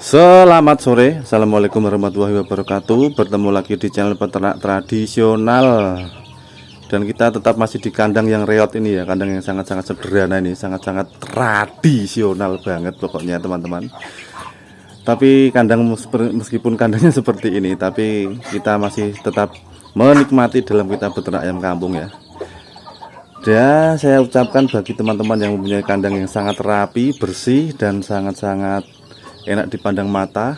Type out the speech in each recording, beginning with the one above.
Selamat sore, assalamualaikum warahmatullahi wabarakatuh. Bertemu lagi di channel peternak tradisional. Dan kita tetap masih di kandang yang reot ini ya. Kandang yang sangat-sangat sederhana ini, sangat-sangat tradisional banget pokoknya teman-teman. Tapi kandang, meskipun kandangnya seperti ini, tapi kita masih tetap menikmati dalam kita beternak ayam kampung ya. Dan saya ucapkan bagi teman-teman yang mempunyai kandang yang sangat rapi, bersih, dan sangat-sangat enak dipandang mata.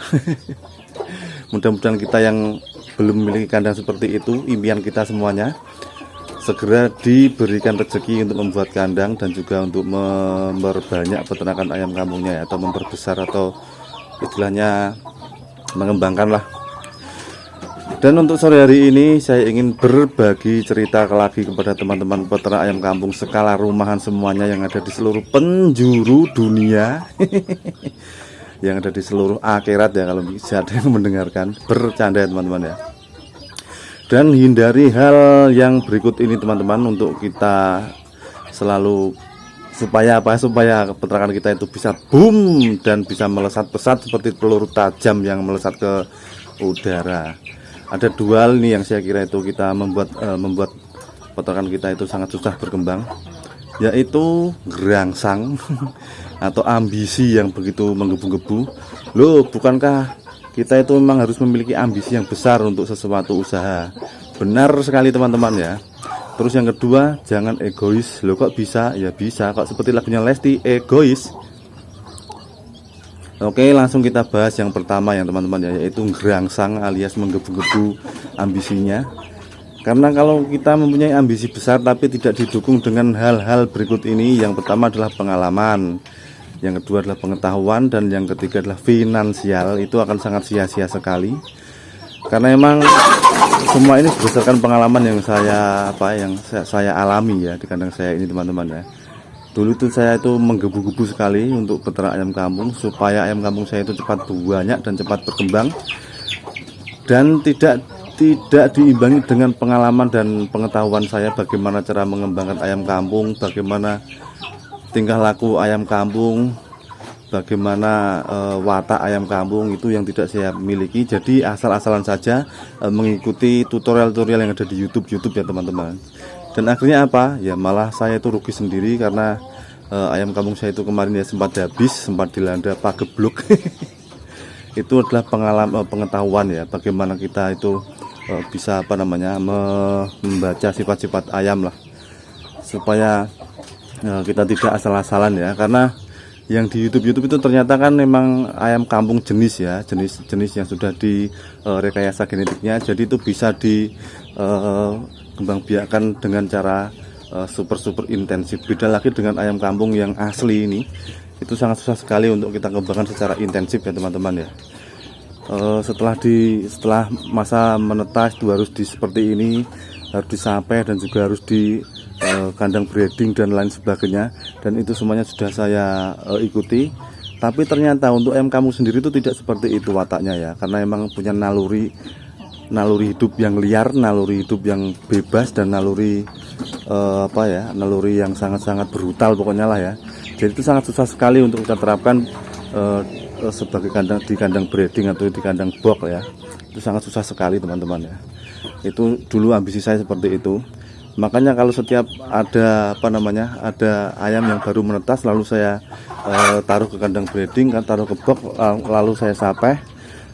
Mudah-mudahan kita yang belum memiliki kandang seperti itu, impian kita semuanya segera diberikan rezeki untuk membuat kandang dan juga untuk memperbanyak peternakan ayam kampungnya ya, atau memperbesar atau istilahnya mengembangkan lah. Dan untuk sore hari ini saya ingin berbagi cerita lagi kepada teman-teman peternak ayam kampung skala rumahan semuanya yang ada di seluruh penjuru dunia. Yang ada di seluruh akhirat ya, kalau bisa ada yang mendengarkan. Bercanda ya teman-teman ya. Dan hindari hal yang berikut ini teman-teman, untuk kita selalu supaya peternakan kita itu bisa boom dan bisa melesat pesat seperti peluru tajam yang melesat ke udara. Ada dua hal nih yang saya kira itu kita membuat peternakan kita itu sangat susah berkembang, yaitu gerangsang atau ambisi yang begitu menggebu-gebu. Loh, bukankah kita itu memang harus memiliki ambisi yang besar untuk sesuatu usaha? Benar sekali teman-teman ya. Terus yang kedua, jangan egois. Loh, kok bisa? Ya bisa, kok seperti lagunya Lesti, egois. Oke, langsung kita bahas yang pertama yang teman-teman ya, yaitu gerangsang alias menggebu-gebu ambisinya. Karena kalau kita mempunyai ambisi besar tapi tidak didukung dengan hal-hal berikut ini, yang pertama adalah pengalaman, yang kedua adalah pengetahuan, dan yang ketiga adalah finansial, itu akan sangat sia-sia sekali. Karena memang semua ini berdasarkan pengalaman yang saya alami ya di kandang saya ini teman-teman ya. Dulu itu saya itu menggebu-gebu sekali untuk peternak ayam kampung, supaya ayam kampung saya itu cepat banyak dan cepat berkembang, dan tidak diimbangi dengan pengalaman dan pengetahuan saya bagaimana cara mengembangkan ayam kampung, bagaimana tingkah laku ayam kampung, bagaimana watak ayam kampung, itu yang tidak saya miliki. Jadi asal-asalan saja mengikuti tutorial-tutorial yang ada di YouTube ya teman-teman. Dan akhirnya apa? Ya malah saya itu rugi sendiri, karena ayam kampung saya itu kemarin ya sempat habis, sempat dilanda pagebluk. Itu adalah pengetahuan ya, bagaimana kita itu bisa membaca sifat-sifat ayam lah, supaya kita tidak asal-asalan ya. Karena yang di YouTube itu ternyata kan memang ayam kampung jenis yang sudah direkayasa genetiknya, jadi itu bisa dikembangbiakkan dengan cara super intensif. Beda lagi dengan ayam kampung yang asli ini, itu sangat susah sekali untuk kita kembangkan secara intensif ya teman-teman ya. Setelah masa menetas itu harus seperti ini, harus disapai dan juga harus di kandang breeding dan lain sebagainya, dan itu semuanya sudah saya ikuti. Tapi ternyata untuk ayam kampung sendiri itu tidak seperti itu wataknya ya, karena memang punya naluri hidup yang liar, naluri hidup yang bebas, dan naluri yang sangat-sangat brutal pokoknya lah ya. Jadi itu sangat susah sekali untuk kita terapkan sebagai di kandang breeding atau di kandang box ya. Itu sangat susah sekali teman-teman ya. Itu dulu ambisi saya seperti itu. Makanya kalau setiap ada ayam yang baru menetas, lalu saya taruh ke kandang breeding, taruh ke box, lalu saya sapeh,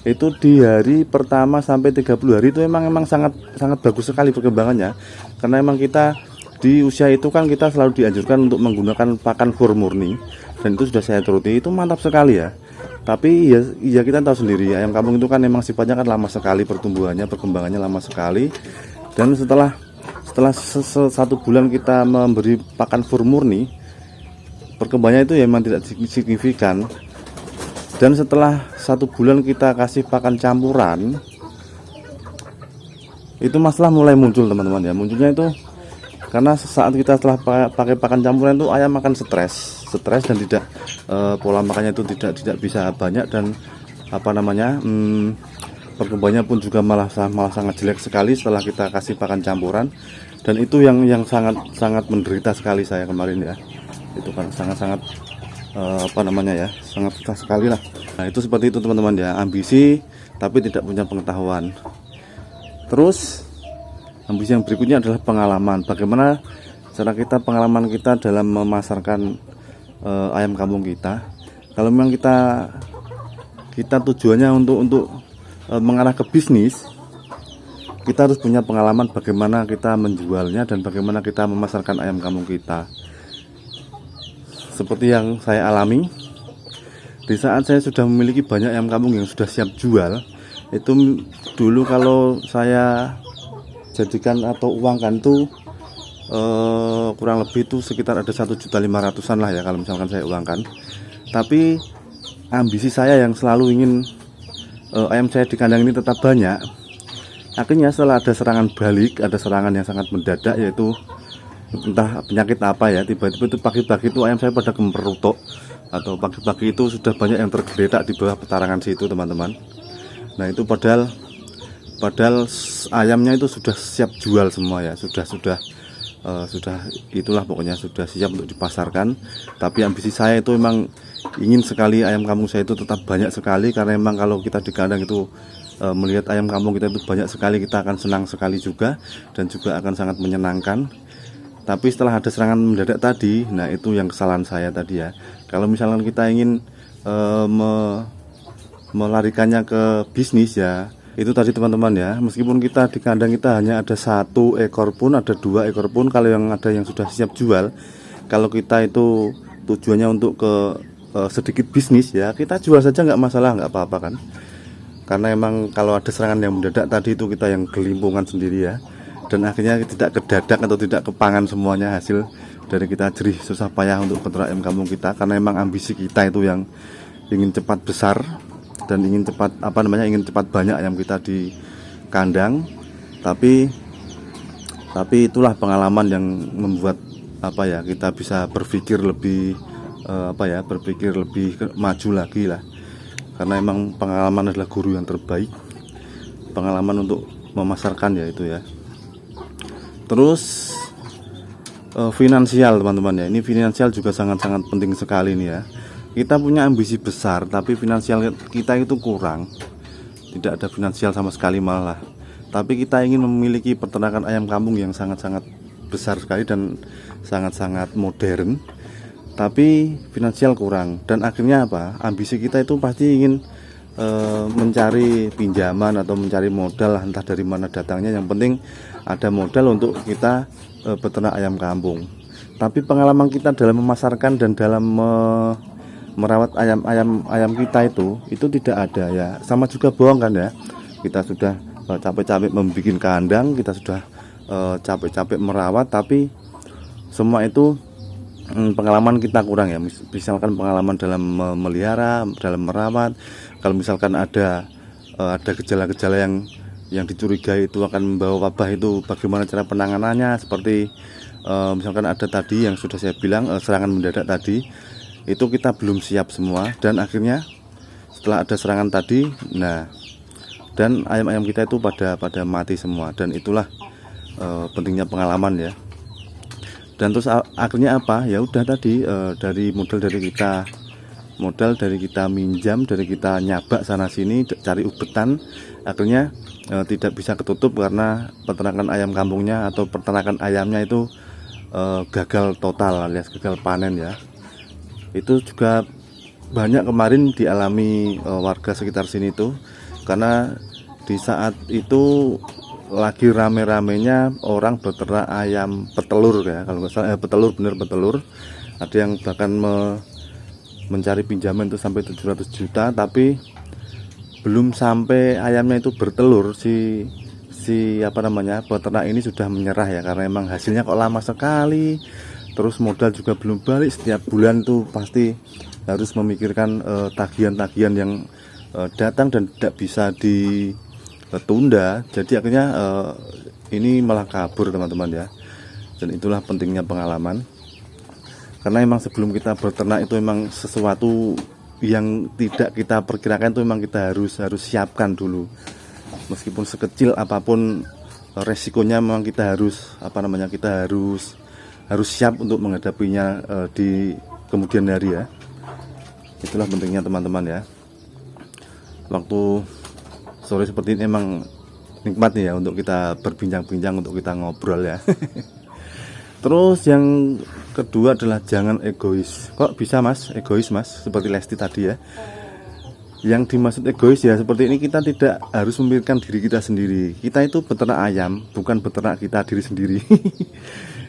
itu di hari pertama sampai 30 hari itu memang sangat bagus sekali perkembangannya. Karena memang kita di usia itu kan kita selalu dianjurkan untuk menggunakan pakan fur murni, dan itu sudah saya turuti, itu mantap sekali ya. Tapi ya kita tahu sendiri, ayam kampung itu kan memang sifatnya kan lama sekali pertumbuhannya, perkembangannya lama sekali. Dan setelah 1 bulan kita memberi pakan fur murni, perkembangannya itu ya memang tidak signifikan. Dan setelah 1 bulan kita kasih pakan campuran, itu masalah mulai muncul teman-teman ya. Munculnya itu karena saat kita setelah pakai pakan campuran itu ayam akan stres dan tidak pola makannya itu tidak bisa banyak, dan perkembangannya pun juga malah sangat jelek sekali setelah kita kasih pakan campuran. Dan itu yang sangat menderita sekali saya kemarin ya. Itu kan sangat apa namanya ya, sangat susah sekali lah. Nah itu seperti itu teman-teman ya, ambisi tapi tidak punya pengetahuan. Terus ambisi yang berikutnya adalah pengalaman. Bagaimana cara kita, pengalaman kita dalam memasarkan ayam kampung kita. Kalau memang kita tujuannya untuk mengarah ke bisnis, kita harus punya pengalaman bagaimana kita menjualnya dan bagaimana kita memasarkan ayam kampung kita. Seperti yang saya alami, di saat saya sudah memiliki banyak ayam kampung yang sudah siap jual, itu dulu kalau saya jadikan atau uangkan tuh kurang lebih itu sekitar ada 1.500.000-an lah ya kalau misalkan saya uangkan. Tapi ambisi saya yang selalu ingin ayam saya di kandang ini tetap banyak, akhirnya setelah ada serangan balik, ada serangan yang sangat mendadak, yaitu entah penyakit apa ya, tiba-tiba itu pagi-pagi itu ayam saya pada gemerutuk, atau pagi-pagi itu sudah banyak yang tergeletak di bawah petarangan situ teman-teman. Nah itu padahal ayamnya itu sudah siap jual semua ya, sudah itulah pokoknya sudah siap untuk dipasarkan. Tapi ambisi saya itu memang ingin sekali ayam kampung saya itu tetap banyak sekali, karena memang kalau kita di kandang itu melihat ayam kampung kita itu banyak sekali, kita akan senang sekali juga, dan juga akan sangat menyenangkan. Tapi setelah ada serangan mendadak tadi, nah itu yang kesalahan saya tadi ya. Kalau misalnya kita ingin melarikannya ke bisnis ya, itu tadi teman-teman ya, meskipun kita di kandang kita hanya ada 1 ekor pun, ada 2 ekor pun, kalau yang ada yang sudah siap jual, kalau kita itu tujuannya untuk ke sedikit bisnis ya, kita jual saja nggak masalah, nggak apa-apa kan. Karena emang kalau ada serangan yang mendadak tadi itu kita yang kelimpungan sendiri ya, dan akhirnya tidak kedadak atau tidak kepangan semuanya hasil dari kita jerih susah payah untuk peternak ayam kampung kita. Karena emang ambisi kita itu yang ingin cepat besar dan ingin cepat ingin cepat banyak ayam kita di kandang. Tapi itulah pengalaman yang membuat kita bisa berpikir lebih berpikir lebih maju lagi lah. Karena emang pengalaman adalah guru yang terbaik, pengalaman untuk memasarkan ya itu ya. Terus finansial teman-teman ya, ini finansial juga sangat-sangat penting sekali nih ya. Kita punya ambisi besar tapi finansial kita itu kurang, tidak ada finansial sama sekali malah. Tapi kita ingin memiliki peternakan ayam kampung yang sangat-sangat besar sekali dan sangat-sangat modern, tapi finansial kurang. Dan akhirnya ambisi kita itu pasti ingin mencari pinjaman atau mencari modal lah, entah dari mana datangnya, yang penting ada modal untuk kita beternak ayam kampung. Tapi pengalaman kita dalam memasarkan dan dalam merawat ayam kita itu tidak ada ya. Sama juga bohong kan ya, kita sudah capek-capek membuat kandang, kita sudah capek-capek merawat, tapi semua itu pengalaman kita kurang ya. Misalkan pengalaman dalam memelihara, dalam merawat. Kalau misalkan ada gejala-gejala yang dicurigai itu akan membawa wabah, itu bagaimana cara penanganannya, seperti misalkan ada tadi yang sudah saya bilang serangan mendadak tadi, itu kita belum siap semua, dan akhirnya setelah ada serangan tadi, nah dan ayam-ayam kita itu pada mati semua. Dan itulah pentingnya pengalaman ya. Dan terus akhirnya ya udah tadi dari modal dari kita minjam, dari kita nyabak sana sini cari ubetan, akhirnya tidak bisa ketutup karena peternakan ayam kampungnya atau peternakan ayamnya itu gagal total alias gagal panen ya. Itu juga banyak kemarin dialami warga sekitar sini tuh, karena di saat itu lagi rame-ramenya orang beternak ayam petelur ya, kalau nggak salah petelur. Ada yang bahkan mencari pinjaman itu sampai 700 juta, tapi belum sampai ayamnya itu bertelur si peternak ini sudah menyerah ya, karena emang hasilnya kok lama sekali, terus modal juga belum balik. Setiap bulan tuh pasti harus memikirkan tagihan-tagihan yang datang dan tidak bisa ditunda. Jadi akhirnya ini malah kabur teman-teman ya. Dan itulah pentingnya pengalaman, karena memang sebelum kita beternak itu memang sesuatu yang tidak kita perkirakan, itu memang kita harus siapkan dulu. Meskipun sekecil apapun resikonya, memang kita harus kita harus siap untuk menghadapinya di kemudian hari ya. Itulah pentingnya teman-teman ya, waktu sore seperti ini emang nikmat nih ya untuk kita berbincang-bincang, untuk kita ngobrol ya. Terus yang kedua adalah jangan egois. Kok bisa mas egois mas, seperti Lesti tadi ya. Yang dimaksud egois ya seperti ini, kita tidak harus memikirkan diri kita sendiri. Kita itu beternak ayam, bukan beternak kita diri sendiri.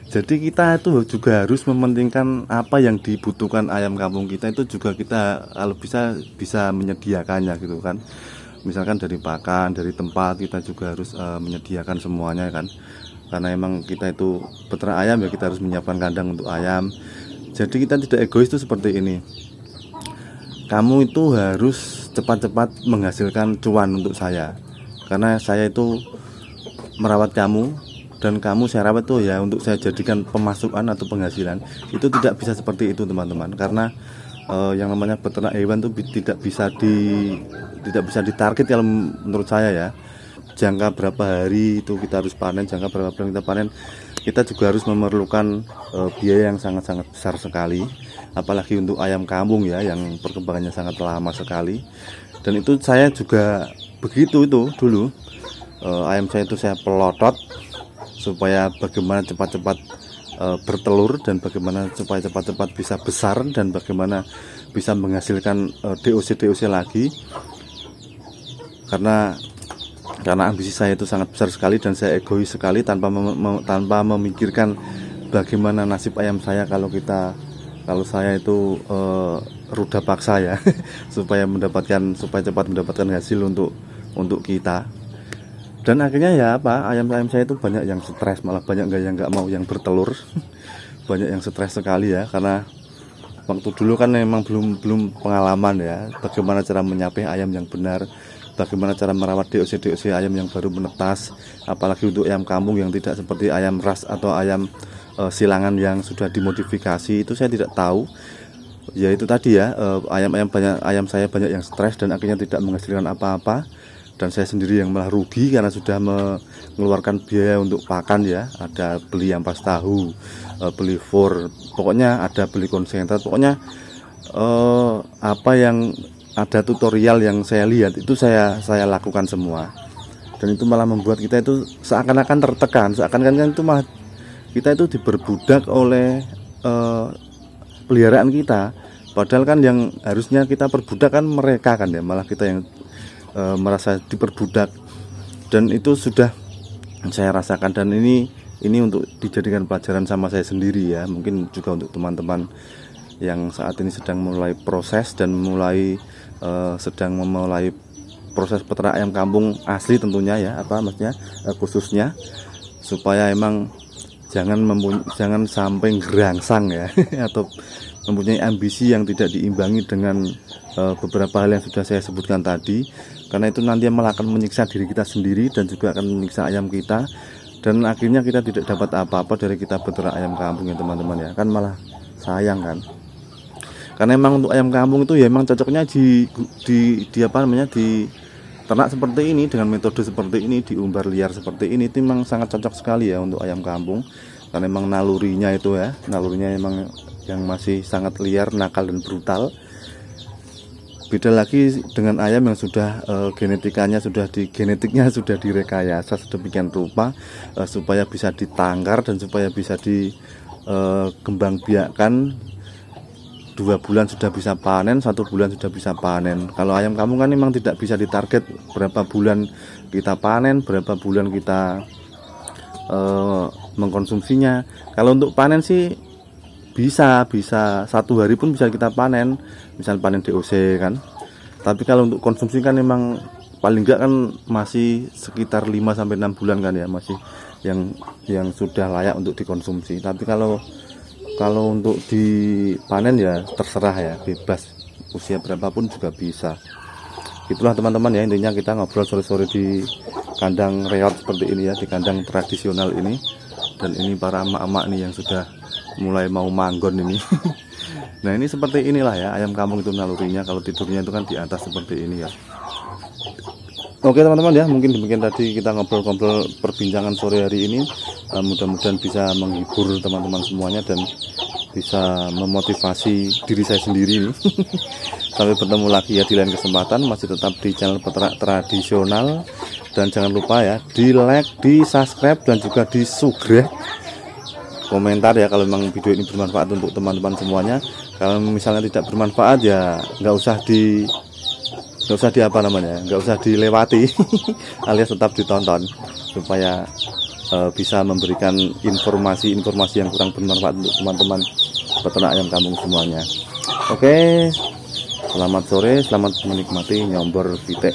Jadi kita itu juga harus mementingkan apa yang dibutuhkan ayam kampung kita, itu juga kita kalau bisa menyediakannya gitu kan. Misalkan dari pakan, dari tempat, kita juga harus menyediakan semuanya kan. Karena emang kita itu peternak ayam ya, kita harus menyiapkan kandang untuk ayam. Jadi kita tidak egois itu seperti ini. Kamu itu harus cepat-cepat menghasilkan cuan untuk saya, karena saya itu merawat kamu, dan kamu saya rawat tuh ya untuk saya jadikan pemasukan atau penghasilan. Itu tidak bisa seperti itu teman-teman, karena yang namanya peternak hewan itu tidak bisa ditarget kalau menurut saya ya. Jangka berapa hari itu kita harus panen, jangka berapa bulan kita panen, kita juga harus memerlukan biaya yang sangat-sangat besar sekali, apalagi untuk ayam kampung ya, yang perkembangannya sangat lama sekali. Dan itu saya juga begitu itu dulu, ayam saya itu saya pelotot supaya bagaimana cepat-cepat bertelur, dan bagaimana supaya cepat-cepat bisa besar, dan bagaimana bisa menghasilkan DOC lagi. Karena ambisi saya itu sangat besar sekali, dan saya egois sekali tanpa memikirkan bagaimana nasib ayam saya kalau saya itu ruda paksa ya. supaya cepat mendapatkan hasil untuk kita. Dan akhirnya ya ayam-ayam saya itu banyak yang stres, malah banyak yang nggak mau yang bertelur. Banyak yang stres sekali ya, karena waktu dulu kan memang belum pengalaman ya, bagaimana cara menyapih ayam yang benar, bagaimana cara merawat DOC ayam yang baru menetas, apalagi untuk ayam kampung yang tidak seperti ayam ras atau ayam silangan yang sudah dimodifikasi. Itu saya tidak tahu. Ya itu tadi ya, ayam saya banyak yang stres dan akhirnya tidak menghasilkan apa-apa, dan saya sendiri yang malah rugi karena sudah mengeluarkan biaya untuk pakan ya. Ada beli ampas tahu, beli for, pokoknya ada beli konsentrat, pokoknya apa yang ada tutorial yang saya lihat itu saya lakukan semua. Dan itu malah membuat kita itu seakan-akan tertekan, seakan-akan itu malah kita itu diperbudak oleh peliharaan kita. Padahal kan yang harusnya kita perbudak kan mereka kan ya, malah kita yang merasa diperbudak. Dan itu sudah saya rasakan, dan ini untuk dijadikan pelajaran sama saya sendiri ya, mungkin juga untuk teman-teman yang saat ini sedang mulai proses dan sedang memulai proses peternak ayam kampung asli tentunya ya, maksudnya khususnya, supaya emang jangan sampai gerangsang ya atau mempunyai ambisi yang tidak diimbangi dengan beberapa hal yang sudah saya sebutkan tadi, karena itu nanti malah akan menyiksa diri kita sendiri dan juga akan menyiksa ayam kita, dan akhirnya kita tidak dapat apa-apa dari kita beternak ayam kampung ya teman-teman ya, kan malah sayang kan. Karena emang untuk ayam kampung itu ya emang cocoknya di ternak seperti ini, dengan metode seperti ini, diumbar liar seperti ini, itu memang sangat cocok sekali ya untuk ayam kampung. Karena emang nalurinya emang yang masih sangat liar, nakal dan brutal. Beda lagi dengan ayam yang sudah genetiknya sudah direkayasa sedemikian rupa supaya bisa ditangkar dan supaya bisa dikembang biakkan. 2 bulan sudah bisa panen, 1 bulan sudah bisa panen. Kalau ayam kampung kan memang tidak bisa ditarget berapa bulan kita panen, berapa bulan kita mengkonsumsinya. Kalau untuk panen sih bisa 1 hari pun bisa kita panen, misal panen DOC kan. Tapi kalau untuk konsumsi kan memang paling enggak kan masih sekitar 5 sampai 6 bulan kan ya, masih yang sudah layak untuk dikonsumsi. Tapi kalau untuk dipanen ya terserah ya, bebas, usia berapapun juga bisa. Itulah teman-teman ya, intinya kita ngobrol sore-sore di kandang reot seperti ini ya, di kandang tradisional ini. Dan ini para emak-emak nih yang sudah mulai mau manggon ini. Nah ini seperti inilah ya, ayam kampung itu nalurinya, kalau tidurnya itu kan di atas seperti ini ya. Oke teman-teman ya, mungkin demikian tadi kita ngobrol-ngobrol perbincangan sore hari ini. Mudah-mudahan bisa menghibur teman-teman semuanya, dan bisa memotivasi diri saya sendiri nih. Sampai bertemu lagi ya di lain kesempatan, masih tetap di channel peternak tradisional. Dan jangan lupa ya, di like, di subscribe, dan juga di subscribe, komentar ya kalau memang video ini bermanfaat untuk teman-teman semuanya. Kalau misalnya tidak bermanfaat ya nggak usah di apa namanya, nggak usah dilewati alias tetap ditonton supaya bisa memberikan informasi-informasi yang kurang bermanfaat untuk teman-teman peternak ayam kampung semuanya. Oke, selamat sore, selamat menikmati nyombor pitik.